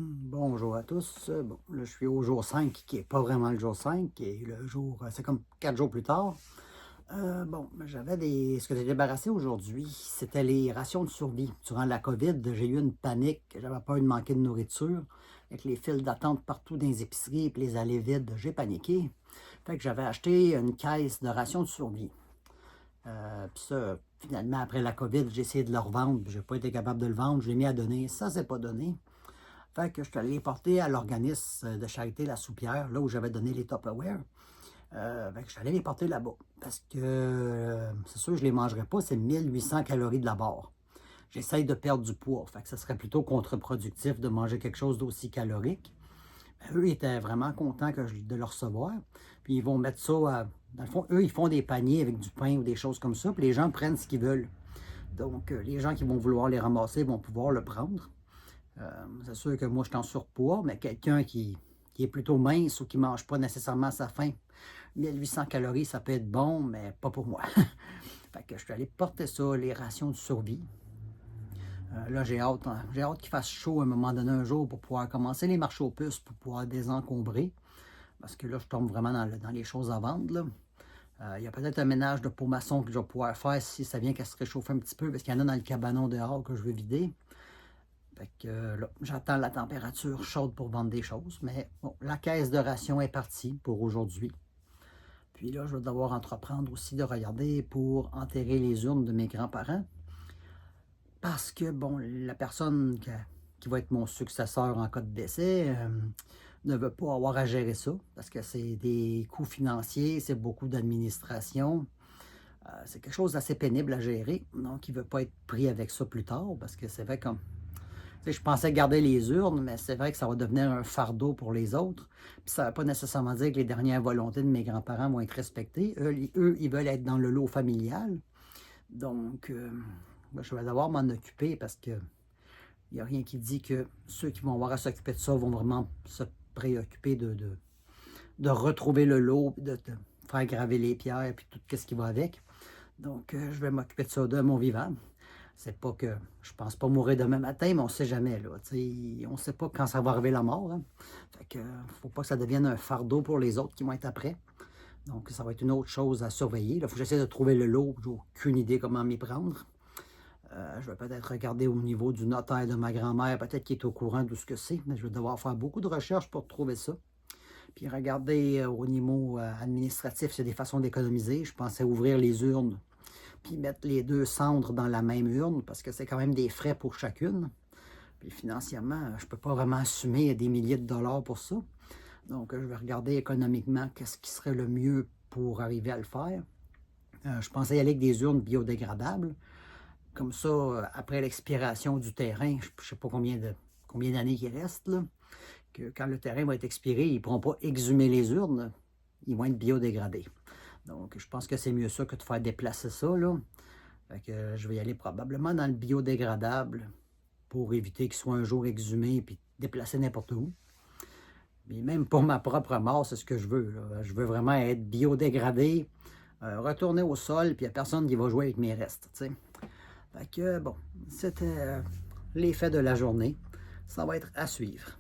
Bonjour à tous. Bon, là, je suis au jour 5, qui n'est pas vraiment le jour 5, qui est le jour, c'est comme 4 jours plus tard. Ce que j'ai débarrassé aujourd'hui, c'était les rations de survie. Durant la COVID, j'ai eu une panique, j'avais peur de manquer de nourriture. Avec les files d'attente partout dans les épiceries et les allées vides, j'ai paniqué. Fait que j'avais acheté une caisse de rations de survie. Puis ça, finalement, après la COVID, j'ai essayé de le revendre, puis j'ai pas été capable de le vendre, je l'ai mis à donner. Ça, c'est pas donné. Fait que je suis allé les porter à l'organisme de charité La Soupière, là où j'avais donné les Tupperware. Fait que je suis allé les porter là-bas. Parce que c'est sûr que je ne les mangerai pas, c'est 1800 calories de la barre. J'essaye de perdre du poids. Fait que ça serait plutôt contre-productif de manger quelque chose d'aussi calorique. Eux étaient vraiment contents de le recevoir. Puis ils vont mettre ça, dans le fond, eux, ils font des paniers avec du pain ou des choses comme ça. Puis les gens prennent ce qu'ils veulent. Donc, les gens qui vont vouloir les ramasser vont pouvoir le prendre. C'est sûr que moi, je suis en surpoids, mais quelqu'un qui est plutôt mince ou qui ne mange pas nécessairement à sa faim, 1800 calories, ça peut être bon, mais pas pour moi. Fait que je suis allé porter ça, les rations de survie. Là, j'ai hâte qu'il fasse chaud à un moment donné un jour pour pouvoir commencer les marches aux puces, pour pouvoir désencombrer. Parce que là, je tombe vraiment dans les choses à vendre, là. Il y a peut-être un ménage de peau maçon que je vais pouvoir faire si ça vient qu'à se réchauffer un petit peu, parce qu'il y en a dans le cabanon dehors que je veux vider. Fait que là, j'attends la température chaude pour vendre des choses. Mais bon, la caisse de ration est partie pour aujourd'hui. Puis là, je vais devoir entreprendre aussi de regarder pour enterrer les urnes de mes grands-parents. Parce que, bon, la personne qui va être mon successeur en cas de décès ne veut pas avoir à gérer ça. Parce que c'est des coûts financiers, c'est beaucoup d'administration. C'est quelque chose d'assez pénible à gérer. Donc, il ne veut pas être pris avec ça plus tard. Parce que c'est vrai comme... Je pensais garder les urnes, mais c'est vrai que ça va devenir un fardeau pour les autres. Puis ça ne veut pas nécessairement dire que les dernières volontés de mes grands-parents vont être respectées. Eux, ils veulent être dans le lot familial. Donc, je vais devoir m'en occuper parce que il n'y a rien qui dit que ceux qui vont avoir à s'occuper de ça vont vraiment se préoccuper de retrouver le lot, de faire graver les pierres, puis tout ce qui va avec. Donc, je vais m'occuper de ça de mon vivant. C'est pas que je pense pas mourir demain matin, mais on ne sait jamais. Là, on ne sait pas quand ça va arriver la mort. Hein. Fait que faut pas que ça devienne un fardeau pour les autres qui vont être après. Donc, ça va être une autre chose à surveiller. Il faut que j'essaie de trouver le lot. J'ai aucune idée comment m'y prendre. Je vais peut-être regarder au niveau du notaire de ma grand-mère, peut-être qu'il est au courant de ce que c'est, mais je vais devoir faire beaucoup de recherches pour trouver ça. Puis regarder au niveau administratif, c'est des façons d'économiser. Je pensais ouvrir les urnes puis mettre les deux cendres dans la même urne, parce que c'est quand même des frais pour chacune. Puis financièrement, je ne peux pas vraiment assumer des milliers de dollars pour ça. Donc, je vais regarder économiquement qu'est-ce qui serait le mieux pour arriver à le faire. Je pensais y aller avec des urnes biodégradables. Comme ça, après l'expiration du terrain, je ne sais pas combien d'années il reste, là, que quand le terrain va être expiré, ils ne pourront pas exhumer les urnes. Ils vont être biodégradés. Donc, je pense que c'est mieux ça que de faire déplacer ça, là. Fait que je vais y aller probablement dans le biodégradable pour éviter qu'il soit un jour exhumé et puis déplacé n'importe où. Mais même pour ma propre mort, c'est ce que je veux, là. Je veux vraiment être biodégradé, retourner au sol, puis il n'y a personne qui va jouer avec mes restes, tu sais. Fait que, bon, c'était les faits de la journée. Ça va être à suivre.